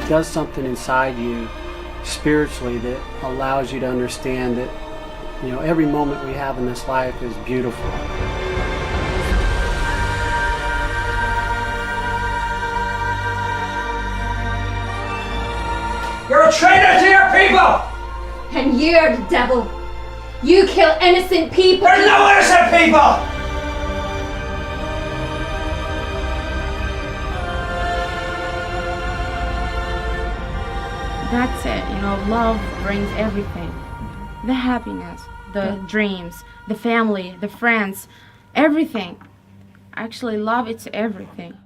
does something inside you spiritually that allows you to understand that, you know, every moment we have in this life is beautiful. You're a traitor to your people! And you're the devil. You kill innocent people. There's no innocent people! That's it, you know, love brings everything. The happiness, the dreams, the family, the friends, everything. Actually, love, it's everything.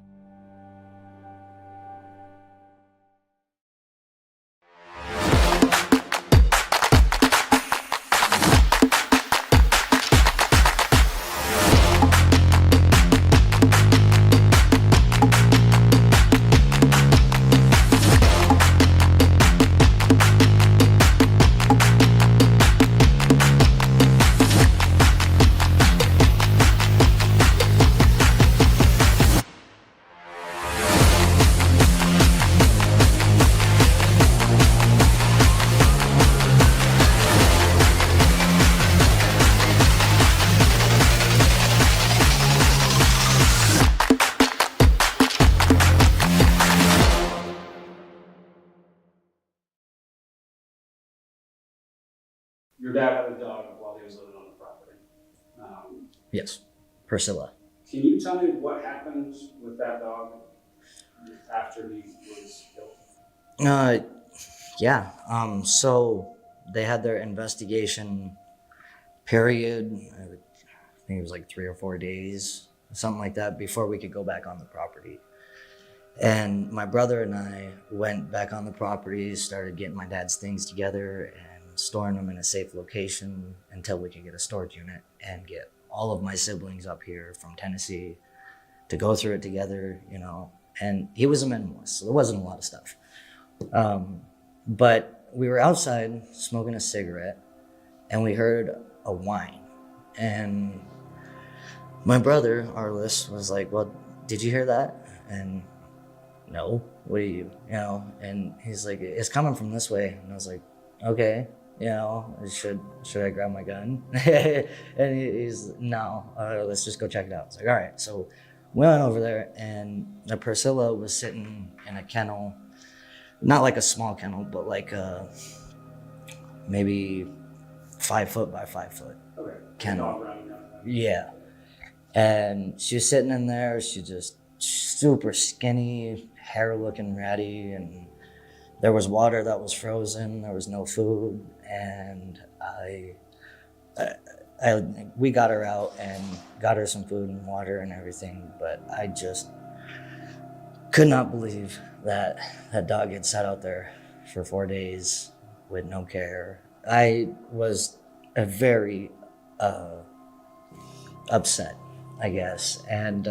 Your dad had a dog while he was living on the property. Yes, Priscilla. Can you tell me what happened with that dog after he was killed? Yeah. So they had their investigation period. I think it was like 3 or 4 days, something like that, before we could go back on the property. And my brother and I went back on the property, started getting my dad's things together and storing them in a safe location until we could get a storage unit and get all of my siblings up here from Tennessee to go through it together, you know. And he was a minimalist, so there wasn't a lot of stuff. But we were outside smoking a cigarette and we heard a whine. And my brother, Arliss, was like, well, did you hear that? And no, what do you know? And he's like, it's coming from this way. And I was like, okay, you know, should I grab my gun? And he's, no, let's just go check it out. It's like, all right. So we went over there and Priscilla was sitting in a kennel, not like a small kennel, but like maybe 5 foot by 5 foot kennel. Yeah. And she was sitting in there. She just super skinny, hair looking ratty, and there was water that was frozen. There was no food, and we got her out and got her some food and water and everything. But I just could not believe that that dog had sat out there for 4 days with no care. I was very upset, I guess, and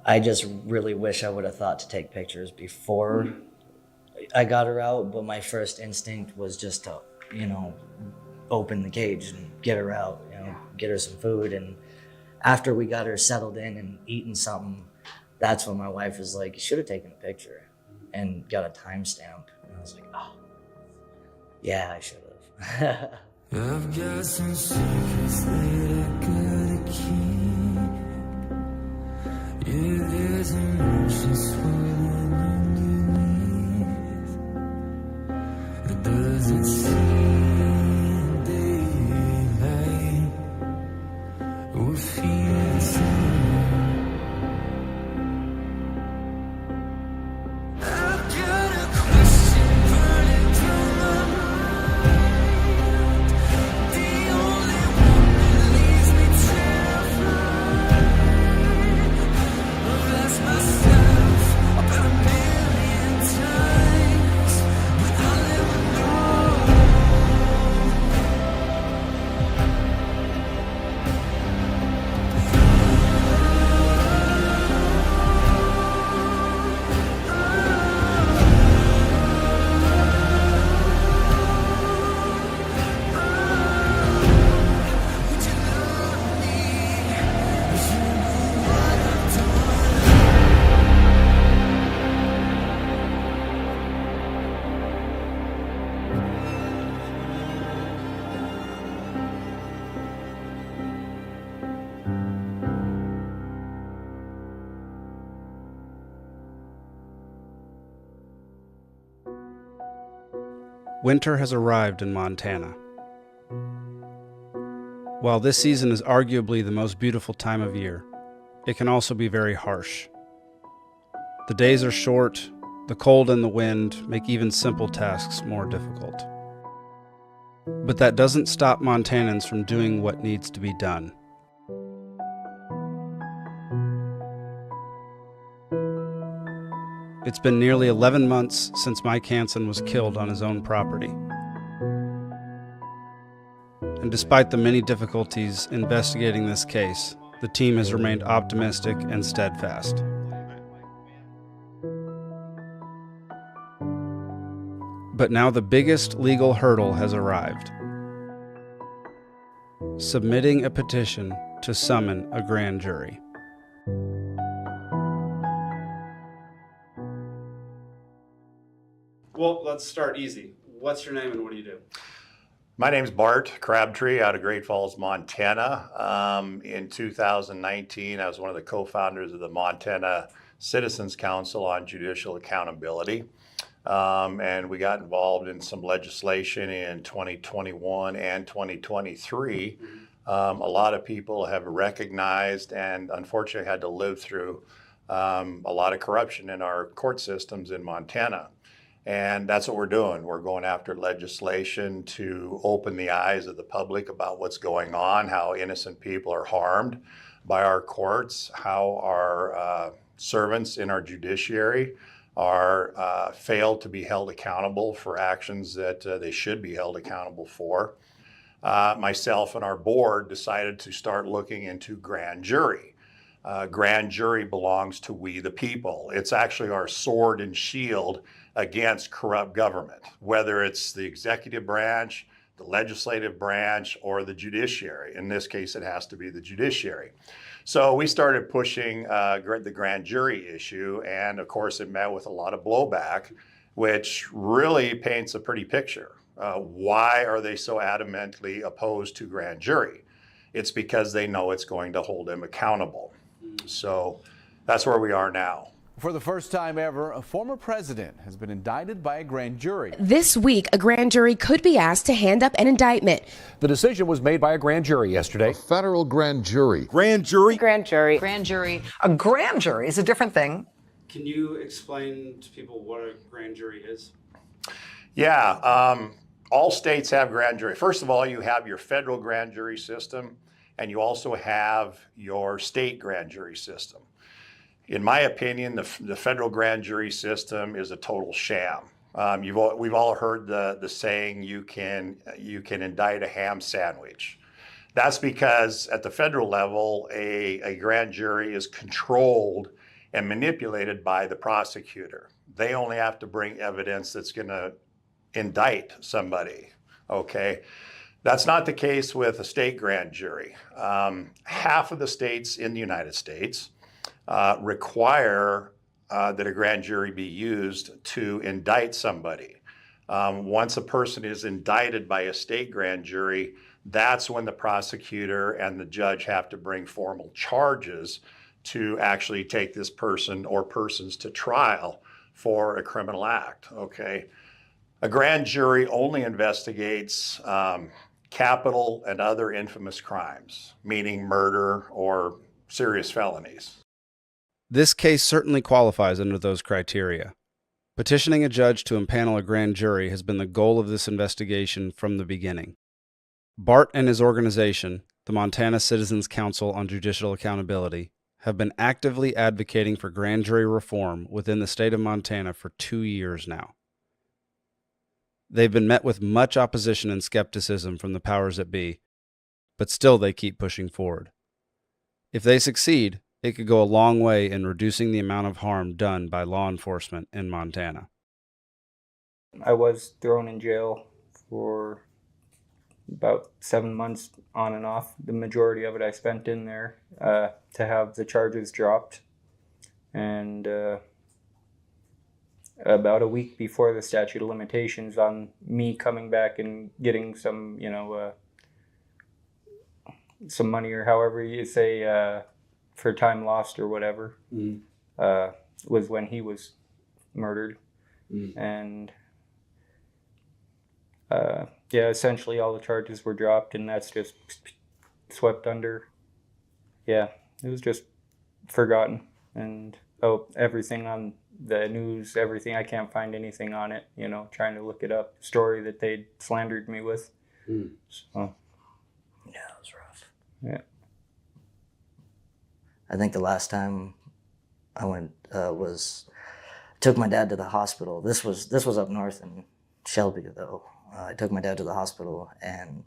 I just really wish I would have thought to take pictures before I got her out, but my first instinct was just to, you know, open the cage and get her out, you know, get her some food. And after we got her settled in and eaten something, that's when my wife was like, you should have taken a picture and got a timestamp. And I was like, oh, yeah, I should have. I've got some secrets that I gotta keep. Yeah, there's emotion swirling underneath. It doesn't seem daylight. We're feeling something. I've got a question burning through my mind. The only one that leaves me terrified. I've asked myself about Winter has arrived in Montana. While this season is arguably the most beautiful time of year, it can also be very harsh. The days are short, the cold and the wind make even simple tasks more difficult. But that doesn't stop Montanans from doing what needs to be done. It's been nearly 11 months since Mike Hanson was killed on his own property. And despite the many difficulties investigating this case, the team has remained optimistic and steadfast. But now the biggest legal hurdle has arrived: submitting a petition to summon a grand jury. Well, let's start easy. What's your name and what do you do? My name's Bart Crabtree out of Great Falls, Montana. In 2019, I was one of the co-founders of the Montana Citizens Council on Judicial Accountability. And we got involved in some legislation in 2021 and 2023. A lot of people have recognized and unfortunately had to live through a lot of corruption in our court systems in Montana. And that's what we're doing. We're going after legislation to open the eyes of the public about what's going on, how innocent people are harmed by our courts, how our servants in our judiciary are failed to be held accountable for actions that they should be held accountable for. Myself and our board decided to start looking into grand jury. Grand jury belongs to we the people. It's actually our sword and shield against corrupt government, whether it's the executive branch, the legislative branch, or the judiciary. In this case, it has to be the judiciary. So we started pushing the grand jury issue, and of course it met with a lot of blowback, which really paints a pretty picture. Why are they so adamantly opposed to grand jury? It's because they know it's going to hold them accountable. So that's where we are now. For the first time ever, a former president has been indicted by a grand jury. This week, a grand jury could be asked to hand up an indictment. The decision was made by a grand jury yesterday. A federal grand jury. Grand jury? Grand jury. Grand jury. A grand jury is a different thing. Can you explain to people what a grand jury is? Yeah, all states have grand jury. First of all, you have your federal grand jury system, and you also have your state grand jury system. In my opinion, the federal grand jury system is a total sham. We've all heard the saying, you can indict a ham sandwich. That's because at the federal level, a grand jury is controlled and manipulated by the prosecutor. They only have to bring evidence that's going to indict somebody, okay? That's not the case with a state grand jury. Half of the states in the United States require that a grand jury be used to indict somebody. Once a person is indicted by a state grand jury, that's when the prosecutor and the judge have to bring formal charges to actually take this person or persons to trial for a criminal act, okay? A grand jury only investigates capital and other infamous crimes, meaning murder or serious felonies. This case certainly qualifies under those criteria. Petitioning a judge to impanel a grand jury has been the goal of this investigation from the beginning. Bart and his organization, the Montana Citizens Council on Judicial Accountability, have been actively advocating for grand jury reform within the state of Montana for 2 years now. They've been met with much opposition and skepticism from the powers that be, but still they keep pushing forward. If they succeed, it could go a long way in reducing the amount of harm done by law enforcement in Montana. I was thrown in jail for about 7 months on and off. The majority of it I spent in there to have the charges dropped. And about a week before the statute of limitations on me coming back and getting some, some money or however you say, for time lost or whatever, was when he was murdered. And Yeah, essentially all the charges were dropped, and that's just swept under. Yeah, it was just forgotten. And everything on the news, everything, I can't find anything on it, trying to look it up, story that they slandered me with. So, Yeah, it was rough. yeah. I think the last time I went took my dad to the hospital. This was up north in Shelby, though. I took my dad to the hospital, and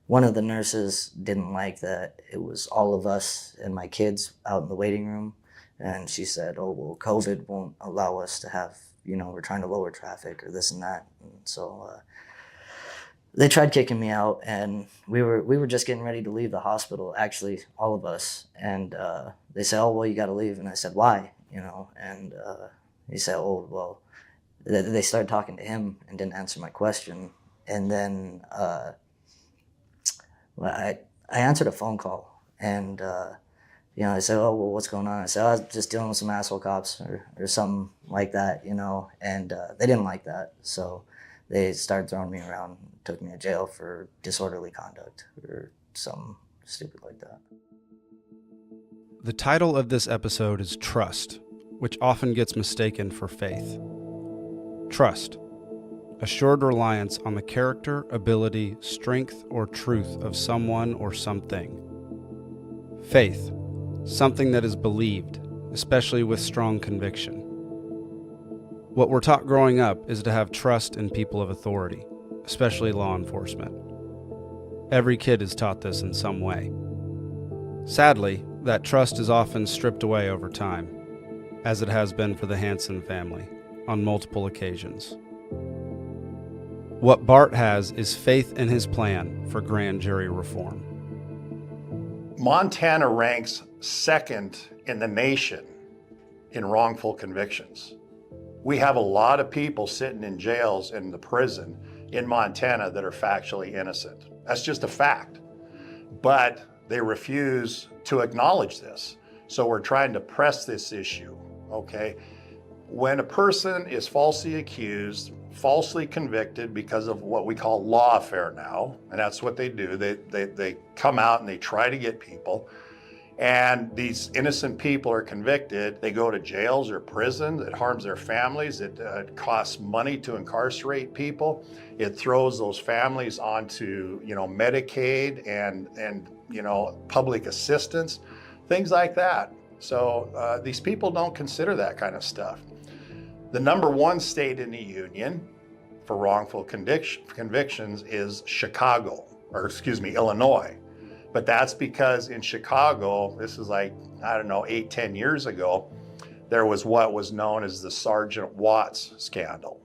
one of the nurses didn't like that it was all of us and my kids out in the waiting room, and she said, "Oh, well, COVID won't allow us to have, we're trying to lower traffic or this and that." And so they tried kicking me out, and we were just getting ready to leave the hospital, actually, all of us. And they said, "Oh, well, you got to leave." And I said, "Why?" And he said, "Oh, well," they started talking to him and didn't answer my question. And then I answered a phone call, and I said, "Oh, well, what's going on?" I said, "I was just dealing with some asshole cops or something like that, and they didn't like that. So they started throwing me around, took me to jail for disorderly conduct or something stupid like that. The title of this episode is Trust, which often gets mistaken for faith. Trust. Assured reliance on the character, ability, strength, or truth of someone or something. Faith. Something that is believed, especially with strong conviction. What we're taught growing up is to have trust in people of authority, especially law enforcement. Every kid is taught this in some way. Sadly, that trust is often stripped away over time, as it has been for the Hanson family on multiple occasions. What Bart has is faith in his plan for grand jury reform. Montana ranks second in the nation in wrongful convictions. We have a lot of people sitting in jails in the prison in Montana that are factually innocent. That's just a fact. But they refuse to acknowledge this. So we're trying to press this issue, okay? When a person is falsely accused, falsely convicted because of what we call lawfare now, and that's what they do. They come out and they try to get people, and these innocent people are convicted. They go to jails or prison. It harms their families. It costs money to incarcerate people. It throws those families onto Medicaid and public assistance, things like that. So these people don't consider that kind of stuff. The number one state in the union for wrongful convictions is Illinois. But that's because in Chicago, this is 8-10 years ago, there was what was known as the Sergeant Watts scandal.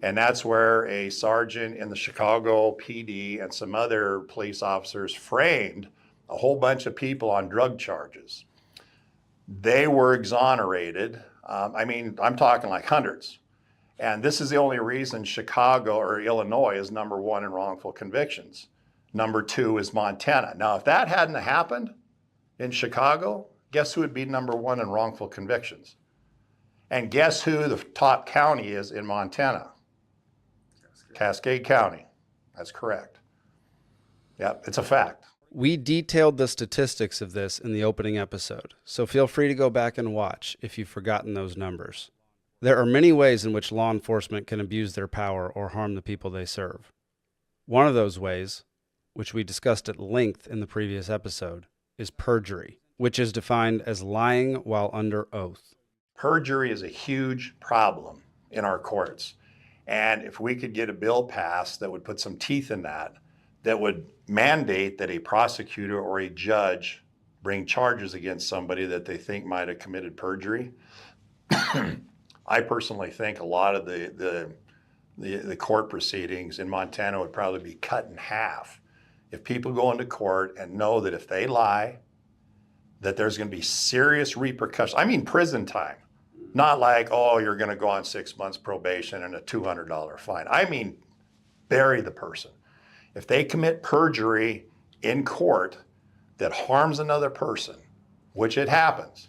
And that's where a sergeant in the Chicago PD and some other police officers framed a whole bunch of people on drug charges. They were exonerated. I'm talking like hundreds. And this is the only reason Chicago or Illinois is number one in wrongful convictions. Number two is Montana. Now, if that hadn't happened in Chicago, guess who would be number one in wrongful convictions? And guess who the top county is in Montana? Cascade County. That's correct. Yep, it's a fact. We detailed the statistics of this in the opening episode, so feel free to go back and watch if you've forgotten those numbers. There are many ways in which law enforcement can abuse their power or harm the people they serve. One of those ways, which we discussed at length in the previous episode, is perjury, which is defined as lying while under oath. Perjury is a huge problem in our courts. And if we could get a bill passed that would put some teeth in that would mandate that a prosecutor or a judge bring charges against somebody that they think might have committed perjury, I personally think a lot of the court proceedings in Montana would probably be cut in half. If people go into court and know that if they lie, that there's going to be serious repercussions. I mean prison time. Not like, oh, you're going to go on 6 months probation and a $200 fine. I mean, bury the person. If they commit perjury in court that harms another person, which it happens,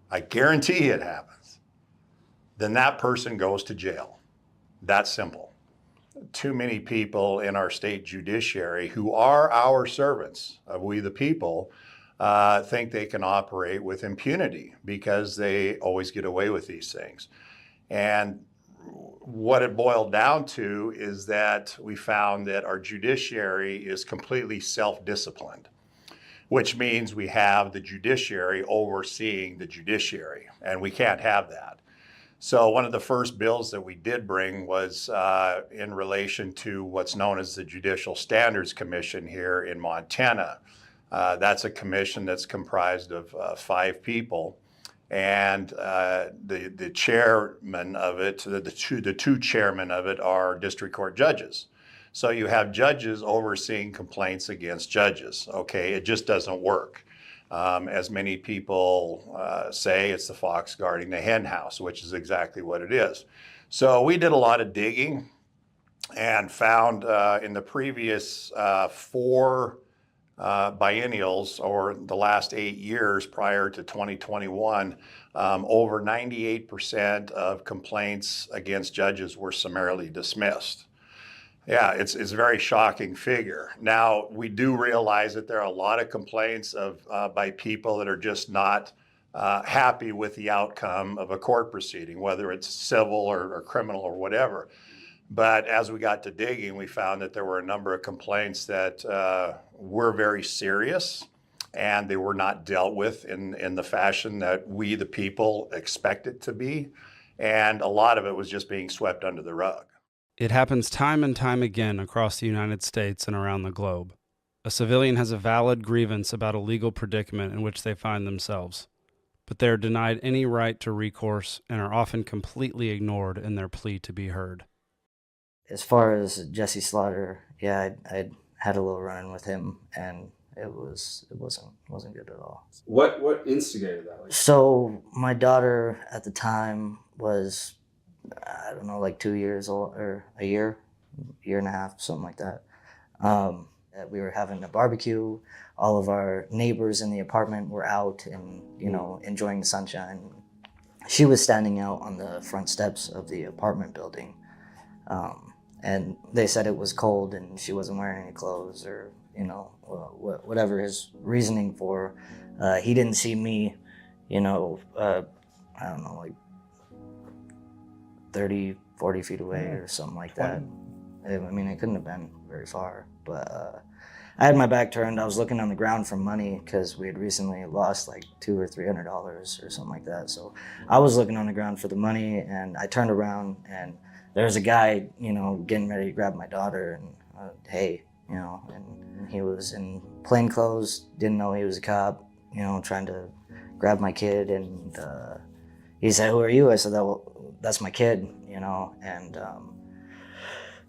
I guarantee it happens, then that person goes to jail. That's simple. too many people in our state judiciary who are our servants, we the people, think they can operate with impunity because they always get away with these things. And what it boiled down to is that we found that our judiciary is completely self-disciplined, which means we have the judiciary overseeing the judiciary, and we can't have that. So one of the first bills that we did bring was in relation to what's known as the Judicial Standards Commission here in Montana. That's a commission that's comprised of 5 people. And the chairman of it, the two chairmen of it are district court judges. So you have judges overseeing complaints against judges. Okay, it just doesn't work. As many people say, it's the fox guarding the hen house, which is exactly what it is. So we did a lot of digging and found in the previous 4 biennials, or the last 8 years prior to 2021, over 98% of complaints against judges were summarily dismissed. Yeah, it's a very shocking figure. Now, we do realize that there are a lot of complaints by people that are just not happy with the outcome of a court proceeding, whether it's civil or criminal or whatever. But as we got to digging, we found that there were a number of complaints that were very serious, and they were not dealt with in the fashion that we, the people, expect it to be. And a lot of it was just being swept under the rug. It happens time and time again across the United States and around the globe. A civilian has a valid grievance about a legal predicament in which they find themselves, but they are denied any right to recourse and are often completely ignored in their plea to be heard. As far as Jesse Slaughter, yeah, I had a little run-in with him, and it wasn't good at all. What instigated that? So my daughter at the time was, I don't know, like 2 years old, or a year and a half, something like that. We were having a barbecue. All of our neighbors in the apartment were out and, enjoying the sunshine. She was standing out on the front steps of the apartment building. And they said it was cold and she wasn't wearing any clothes, or, whatever his reasoning for. He didn't see me, I don't know, like 30, 40 feet away or something like that. I mean, it couldn't have been very far, but I had my back turned. I was looking on the ground for money because we had recently lost like $200 or $300 or something like that. So I was looking on the ground for the money, and I turned around and there was a guy, getting ready to grab my daughter, and hey, and he was in plain clothes, didn't know he was a cop, trying to grab my kid, and he said, "Who are you?" I said, "Well, that's my kid," and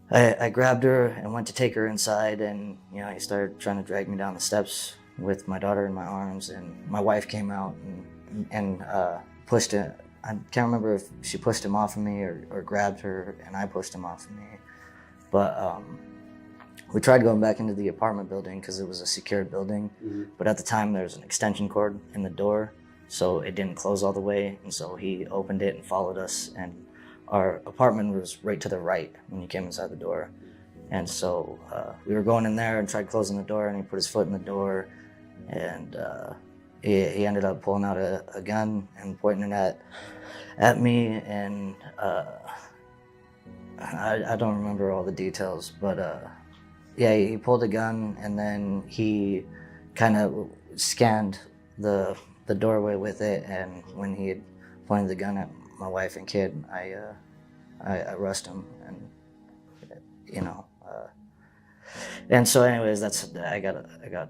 I grabbed her and went to take her inside, and he started trying to drag me down the steps with my daughter in my arms, and my wife came out and pushed it. I can't remember if she pushed him off of me or grabbed her and I pushed him off of me. But we tried going back into the apartment building because it was a secured building. Mm-hmm. But at the time there was an extension cord in the door, so it didn't close all the way. And so he opened it and followed us. And our apartment was right to the right when he came inside the door. And so we were going in there and tried closing the door, and he put his foot in the door, and he ended up pulling out a gun and pointing it at me, and I don't remember all the details, but yeah, he pulled a gun, and then he kind of scanned the doorway with it, and when he had pointed the gun at my wife and kid, I rushed him, and and so anyways, I got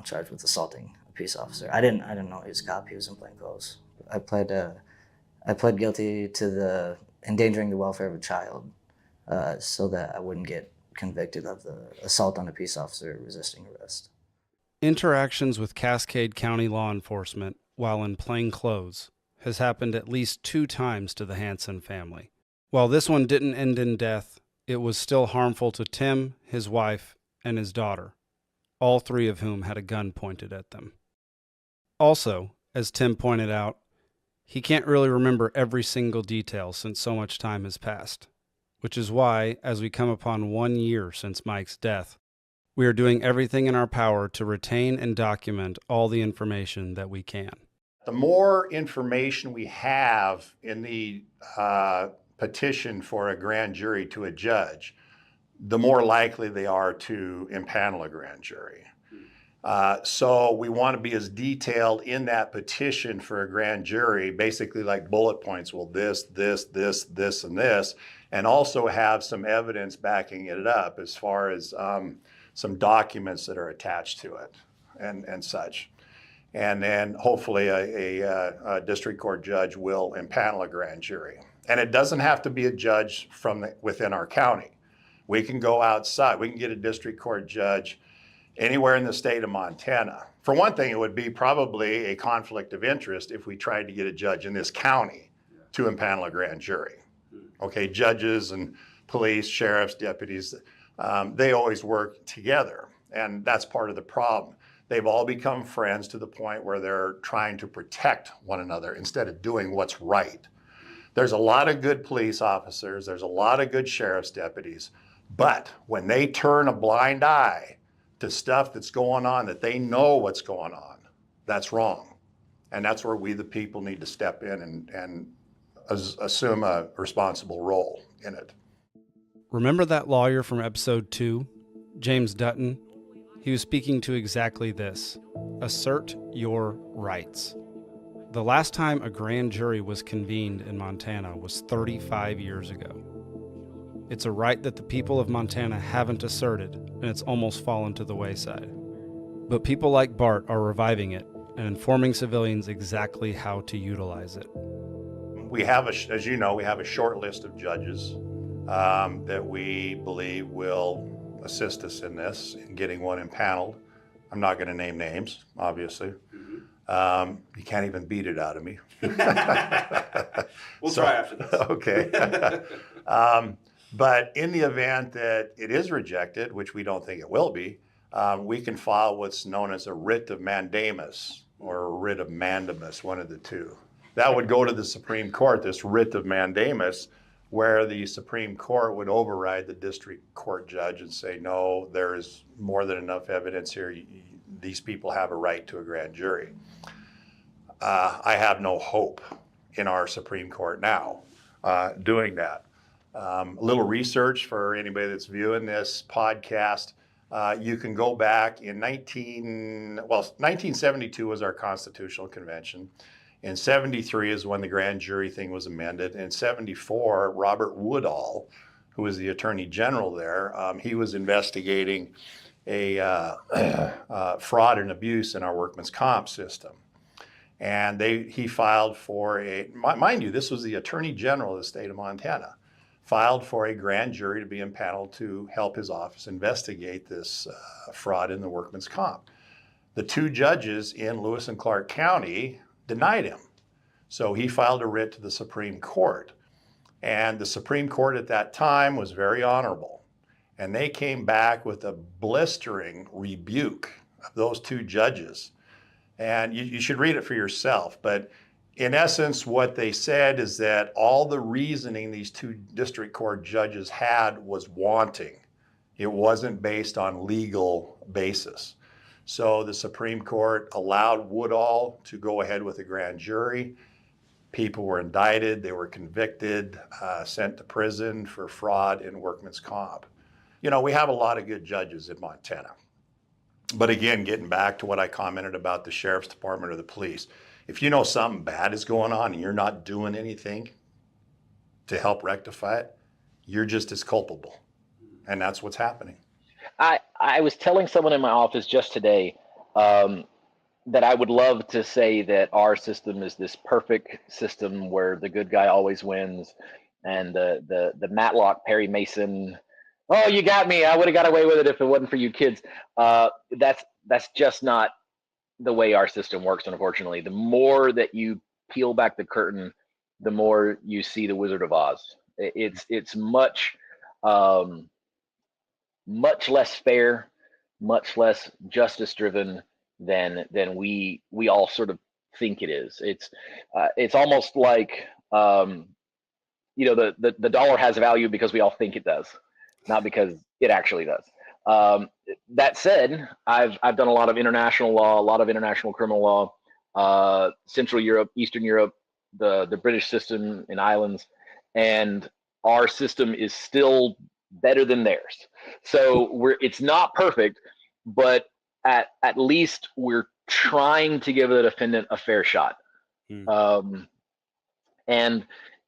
charged with assaulting a peace officer. I didn't know he was a cop. He was in plain clothes. I pled guilty to the endangering the welfare of a child, so that I wouldn't get convicted of the assault on a peace officer resisting arrest. Interactions with Cascade County law enforcement while in plain clothes has happened at least 2 times to the Hanson family. While this one didn't end in death, it was still harmful to Tim, his wife, and his daughter, all 3 of whom had a gun pointed at them. Also, as Tim pointed out, he can't really remember every single detail since so much time has passed. which is why, as we come upon 1 year since Mike's death, we are doing everything in our power to retain and document all the information that we can. The more information we have in the petition for a grand jury to a judge, the more likely they are to impanel a grand jury. So we want to be as detailed in that petition for a grand jury, basically like bullet points, well, this, and this, and also have some evidence backing it up as far as some documents that are attached to it and such. And then hopefully a district court judge will impanel a grand jury. And it doesn't have to be a judge from within our county. We can go outside. We can get a district court judge anywhere in the state of Montana. For one thing, it would be probably a conflict of interest if we tried to get a judge in this county to impanel a grand jury. Okay, judges and police, sheriffs, deputies, they always work together, and that's part of the problem. They've all become friends to the point where they're trying to protect one another instead of doing what's right. There's a lot of good police officers, there's a lot of good sheriff's deputies, but when they turn a blind eye to stuff that's going on that they know what's going on, that's wrong. And that's where we, the people, need to step in and assume a responsible role in it. Remember that lawyer from episode 2, James Dutton? He was speaking to exactly this: assert your rights. The last time a grand jury was convened in Montana was 35 years ago. It's a right that the people of Montana haven't asserted, and it's almost fallen to the wayside. But people like Bart are reviving it and informing civilians exactly how to utilize it. We have, as you know, we have a short list of judges that we believe will assist us in this, in getting one impaneled. I'm not going to name names, obviously. You can't even beat it out of me. We'll try after this. Okay. But in the event that it is rejected, which we don't think it will be, we can file what's known as a writ of mandamus or a writ of mandamus, one of the two. That would go to the Supreme Court, this writ of mandamus, where the Supreme Court would override the district court judge and say, no, there is more than enough evidence here. These people have a right to a grand jury. I have no hope in our Supreme Court now doing that. A little research for anybody that's viewing this podcast. You can go back in 1972 was our constitutional convention. In 73 is when the grand jury thing was amended. In 74, Robert Woodall, who was the attorney general there, he was investigating a fraud and abuse in our workman's comp system. And he filed for mind you, this was the attorney general of the state of Montana, filed for a grand jury to be impaneled to help his office investigate this fraud in the workman's comp. The two judges in Lewis and Clark County denied him. So he filed a writ to the Supreme Court. And the Supreme Court at that time was very honorable. And they came back with a blistering rebuke of those two judges. And you should read it for yourself. But in essence, what they said is that all the reasoning these two district court judges had was wanting. It wasn't based on legal basis. So the Supreme Court allowed Woodall to go ahead with a grand jury. People were indicted, they were convicted, sent to prison for fraud in workman's comp. You know, we have a lot of good judges in Montana. But again, getting back to what I commented about the sheriff's department or the police, if you know something bad is going on and you're not doing anything to help rectify it, you're just as culpable. And that's what's happening. I was telling someone in my office just today that I would love to say that our system is this perfect system where the good guy always wins, and the Matlock Perry Mason, oh, you got me, I would have got away with it if it wasn't for you kids. That's just not the way our system works, unfortunately. The more that you peel back the curtain, the more you see the Wizard of Oz. It's much less fair, much less justice driven than we all sort of think it is. It's almost like the dollar has value because we all think it does, not because it actually does. That said, I've done a lot of international law, a lot of international criminal law, Central Europe, Eastern Europe, the British system in islands, and our system is still better than theirs. So it's not perfect, but at least we're trying to give the defendant a fair shot. And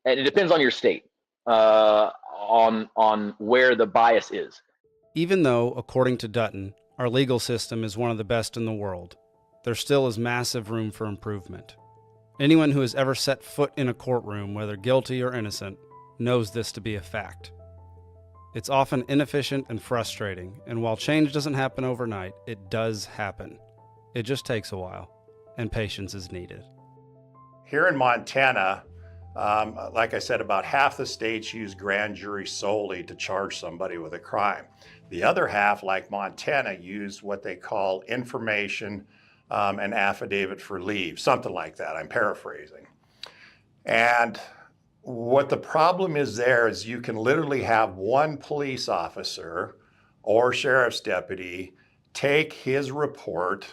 it depends on your state, on where the bias is. Even though, according to Dutton, our legal system is one of the best in the world, there still is massive room for improvement. Anyone who has ever set foot in a courtroom, whether guilty or innocent, knows this to be a fact. It's often inefficient and frustrating, and while change doesn't happen overnight, it does happen. It just takes a while, and patience is needed. Here in Montana, like I said, about half the states use grand jury solely to charge somebody with a crime. The other half, like Montana, use what they call information and affidavit for leave, something like that. I'm paraphrasing. And what the problem is there is you can literally have one police officer or sheriff's deputy take his report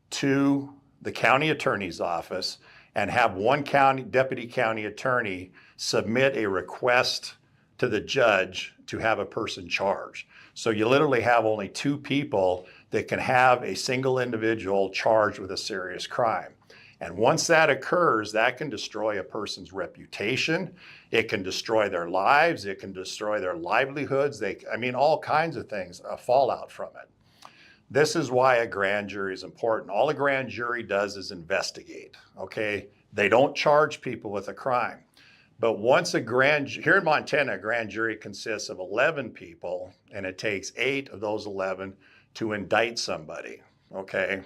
to the county attorney's office and have one deputy county attorney submit a request to the judge to have a person charged. So you literally have only two people that can have a single individual charged with a serious crime. And once that occurs, that can destroy a person's reputation. It can destroy their lives. It can destroy their livelihoods. All kinds of things, a fallout from it. This is why a grand jury is important. All a grand jury does is investigate, okay? They don't charge people with a crime. But once here in Montana, a grand jury consists of 11 people, and it takes 8 of those 11 to indict somebody, okay?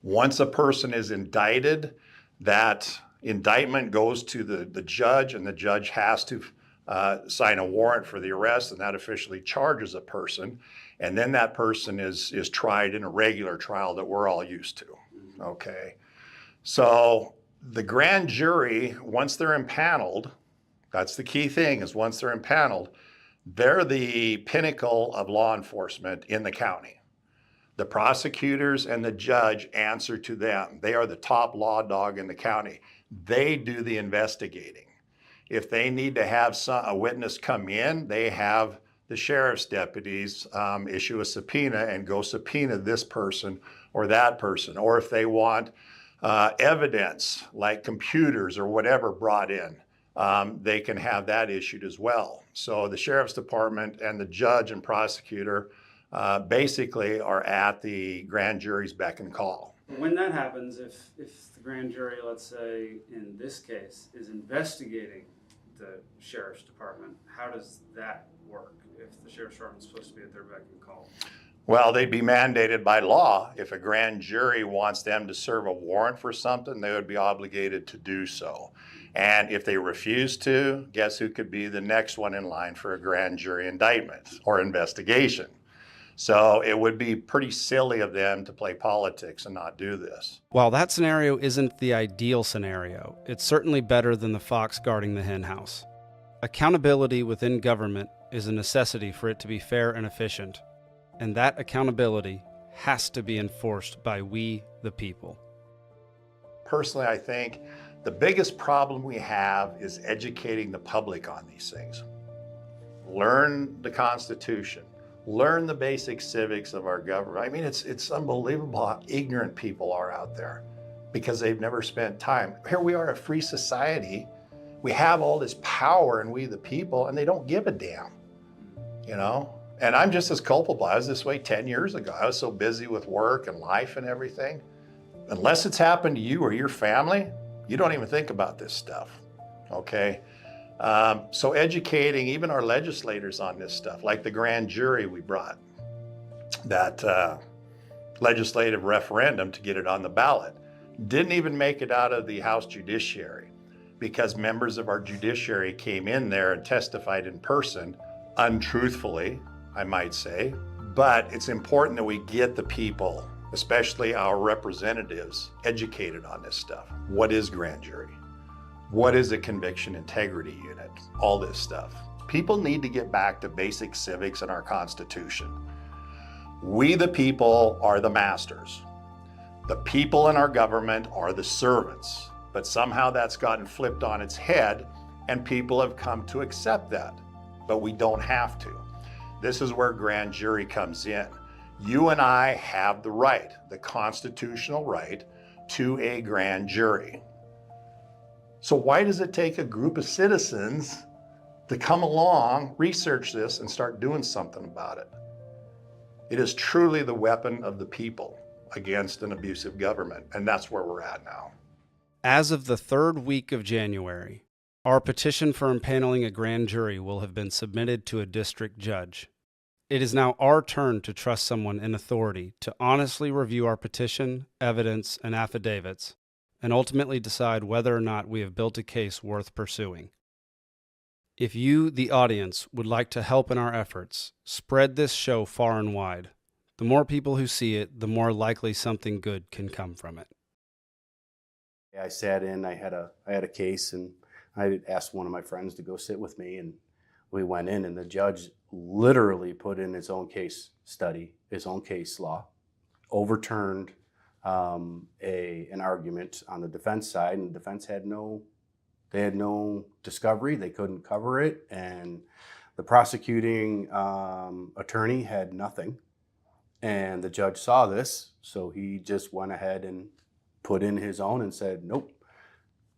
Once a person is indicted, that indictment goes to the judge, and the judge has to sign a warrant for the arrest, and that officially charges a person. And then that person is tried in a regular trial that we're all used to, okay? So the grand jury, once they're impaneled, that's the key thing, is once they're impaneled, they're the pinnacle of law enforcement in the county. The prosecutors and the judge answer to them. They are the top law dog in the county. They do the investigating. If they need to have a witness come in, they have the sheriff's deputies issue a subpoena and go subpoena this person or that person. Or if they want evidence like computers or whatever brought in, they can have that issued as well. So the sheriff's department and the judge and prosecutor basically are at the grand jury's beck and call. When that happens, if the grand jury, let's say in this case, is investigating the sheriff's department, how does that work if the sheriff's department is supposed to be at their beck and call? Well, they'd be mandated by law. If a grand jury wants them to serve a warrant for something, they would be obligated to do so. And if they refuse to, guess who could be the next one in line for a grand jury indictment or investigation? So it would be pretty silly of them to play politics and not do this. While that scenario isn't the ideal scenario, it's certainly better than the fox guarding the hen house. Accountability within government is a necessity for it to be fair and efficient, and that accountability has to be enforced by we, the people. Personally, I think the biggest problem we have is educating the public on these things. Learn the Constitution. Learn the basic civics of our government. I mean, it's unbelievable how ignorant people are out there because they've never spent time. Here we are, a free society. We have all this power and we the people, and they don't give a damn, you know? And I'm just as culpable. I was this way 10 years ago. I was so busy with work and life and everything. Unless it's happened to you or your family, you don't even think about this stuff, okay? So educating even our legislators on this stuff, like the grand jury we brought, that legislative referendum to get it on the ballot, didn't even make it out of the House Judiciary because members of our judiciary came in there and testified in person, untruthfully, I might say. But it's important that we get the people, especially our representatives, educated on this stuff. What is grand jury? What is a conviction integrity unit? All this stuff. People need to get back to basic civics in our Constitution. We the people are the masters. The people in our government are the servants. But somehow that's gotten flipped on its head and people have come to accept that. But we don't have to. This is where grand jury comes in. You and I have the right, the constitutional right, to a grand jury. So why does it take a group of citizens to come along, research this, and start doing something about it? It is truly the weapon of the people against an abusive government, and that's where we're at now. As of the third week of January, our petition for impaneling a grand jury will have been submitted to a district judge. It is now our turn to trust someone in authority to honestly review our petition, evidence, and affidavits, and ultimately decide whether or not we have built a case worth pursuing. If you, the audience, would like to help in our efforts, spread this show far and wide. The more people who see it, the more likely something good can come from it. I sat in, I had a case, and I asked one of my friends to go sit with me, and we went in, and the judge literally put in his own case study, his own case law, overturned an argument on the defense side, and the defense had no discovery, they couldn't cover it, and the prosecuting attorney had nothing. And the judge saw this, so he just went ahead and put in his own and said, nope,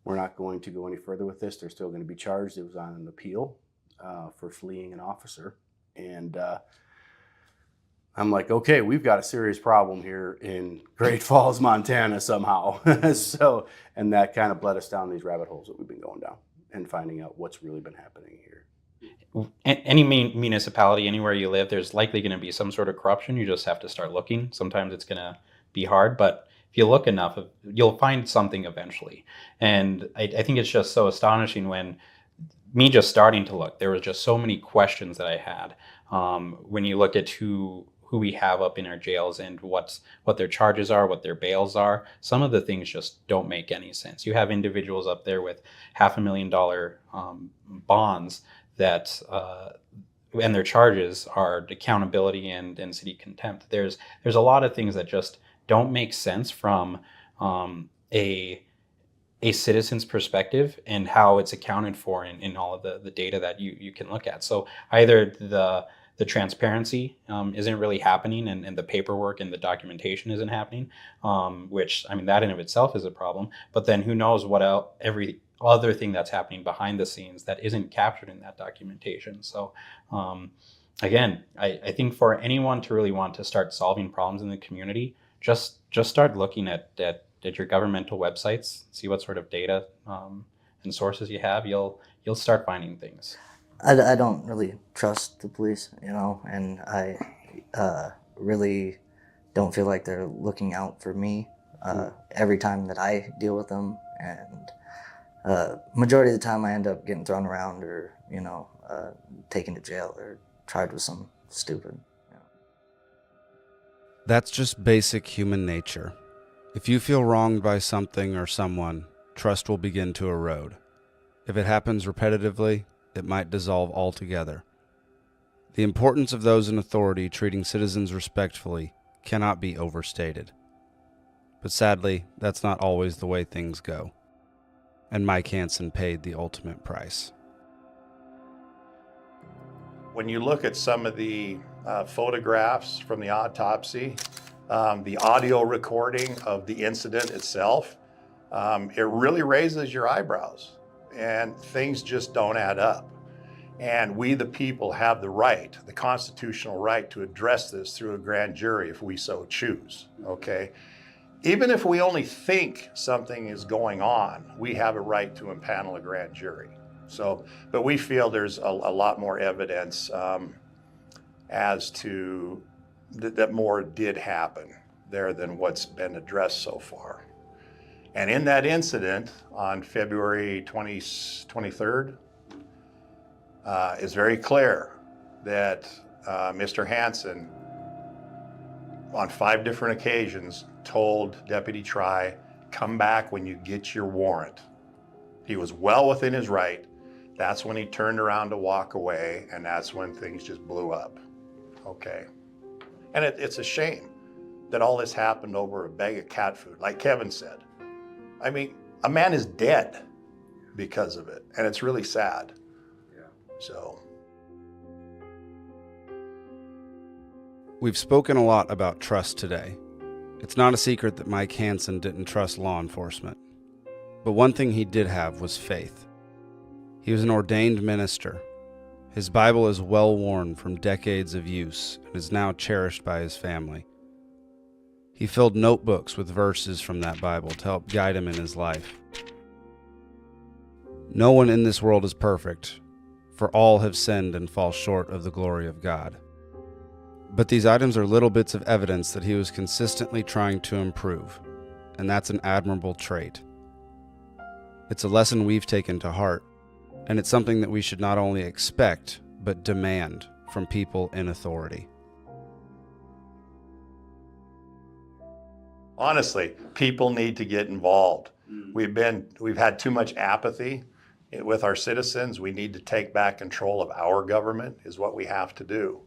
we're not going to go any further with this. They're still going to be charged. It was on an appeal for fleeing an officer. And I'm like, okay, we've got a serious problem here in Great Falls, Montana somehow. So, and that kind of led us down these rabbit holes that we've been going down and finding out what's really been happening here. Any municipality, anywhere you live, there's likely going to be some sort of corruption. You just have to start looking. Sometimes it's going to be hard, but if you look enough, you'll find something eventually. And I think it's just so astonishing when me just starting to look, there was just so many questions that I had. When you look at who we have up in our jails and what their charges are, what their bails are, some of the things just don't make any sense. You have individuals up there with $500,000 bonds that and their charges are accountability and city contempt. There's a lot of things that just don't make sense from a citizen's perspective and how it's accounted for in all of the data that you can look at. So either the transparency isn't really happening and the paperwork and the documentation isn't happening, which, I mean, that in of itself is a problem. But then who knows what else, every other thing that's happening behind the scenes that isn't captured in that documentation. So again, I think for anyone to really want to start solving problems in the community, just start looking at your governmental websites, see what sort of data and sources you have. You'll start finding things. I don't really trust the police, and I really don't feel like they're looking out for me every time that I deal with them. And majority of the time I end up getting thrown around or, taken to jail or tried with some stupid. That's just basic human nature. If you feel wronged by something or someone, trust will begin to erode. If it happens repetitively, it might dissolve altogether. The importance of those in authority treating citizens respectfully cannot be overstated. But sadly, that's not always the way things go. And Mike Hanson paid the ultimate price. When you look at some of the photographs from the autopsy, the audio recording of the incident itself, it really raises your eyebrows and things just don't add up. And we the people have the right, the constitutional right, to address this through a grand jury if we so choose, okay? Even if we only think something is going on, we have a right to impanel a grand jury. So, but we feel there's a lot more evidence as to that more did happen there than what's been addressed so far. And in that incident on February 23rd, it's very clear that Mr. Hanson, on 5 different occasions, told Deputy Try, come back when you get your warrant. He was well within his right. That's when he turned around to walk away, and that's when things just blew up. Okay. And it's a shame that all this happened over a bag of cat food, like Kevin said. I mean, a man is dead because of it, and it's really sad. Yeah. So. We've spoken a lot about trust today. It's not a secret that Mike Hanson didn't trust law enforcement. But one thing he did have was faith. He was an ordained minister. His Bible is well worn from decades of use and is now cherished by his family. He filled notebooks with verses from that Bible to help guide him in his life. No one in this world is perfect, for all have sinned and fall short of the glory of God. But these items are little bits of evidence that he was consistently trying to improve, and that's an admirable trait. It's a lesson we've taken to heart, and it's something that we should not only expect, but demand from people in authority. Honestly, people need to get involved. We've had too much apathy with our citizens. We need to take back control of our government is what we have to do.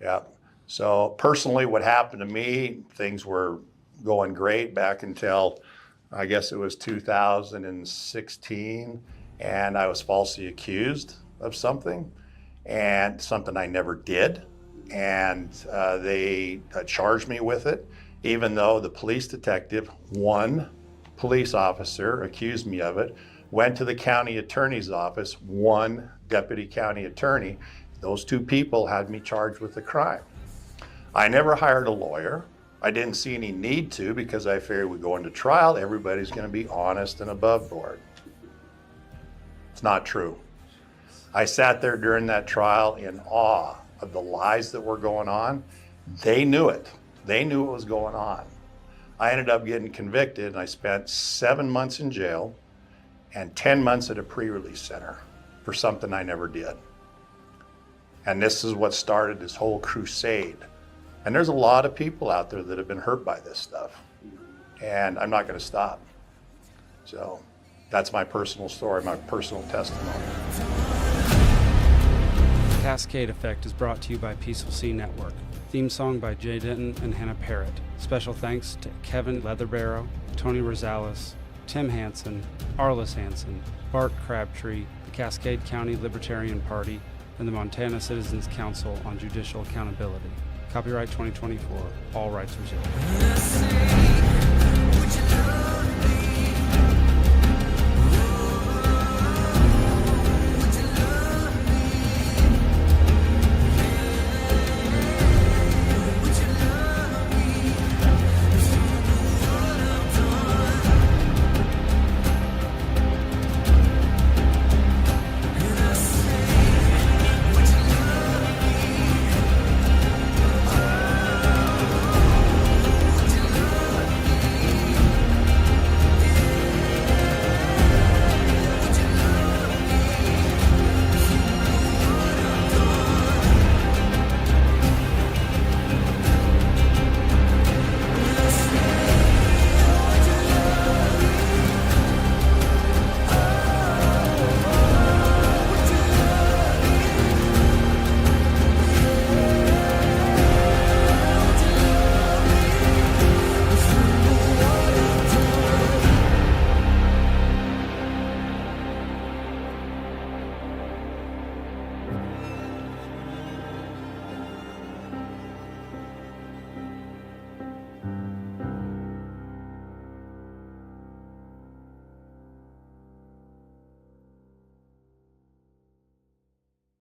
Yeah. So personally, what happened to me, things were going great back until, I guess it was 2016, and I was falsely accused of something, and something I never did. And they charged me with it, even though the police detective, one police officer accused me of it, went to the county attorney's office, one deputy county attorney. Those two people had me charged with the crime. I never hired a lawyer. I didn't see any need to because I figured we go into trial, everybody's going to be honest and above board. It's not true. I sat there during that trial in awe of the lies that were going on. They knew it. They knew what was going on. I ended up getting convicted, and I spent 7 months in jail and 10 months at a pre-release center for something I never did. And this is what started this whole crusade. And there's a lot of people out there that have been hurt by this stuff. And I'm not going to stop. So that's my personal story, my personal testimony. Cascade Effect is brought to you by Peaceful Sea Network. Theme song by Jay Denton and Hannah Parrott. Special thanks to Kevin Leatherbarrow, Tony Rosales, Tim Hanson, Arliss Hanson, Bart Crabtree, the Cascade County Libertarian Party, and the Montana Citizens Council on Judicial Accountability. Copyright 2024, all rights reserved.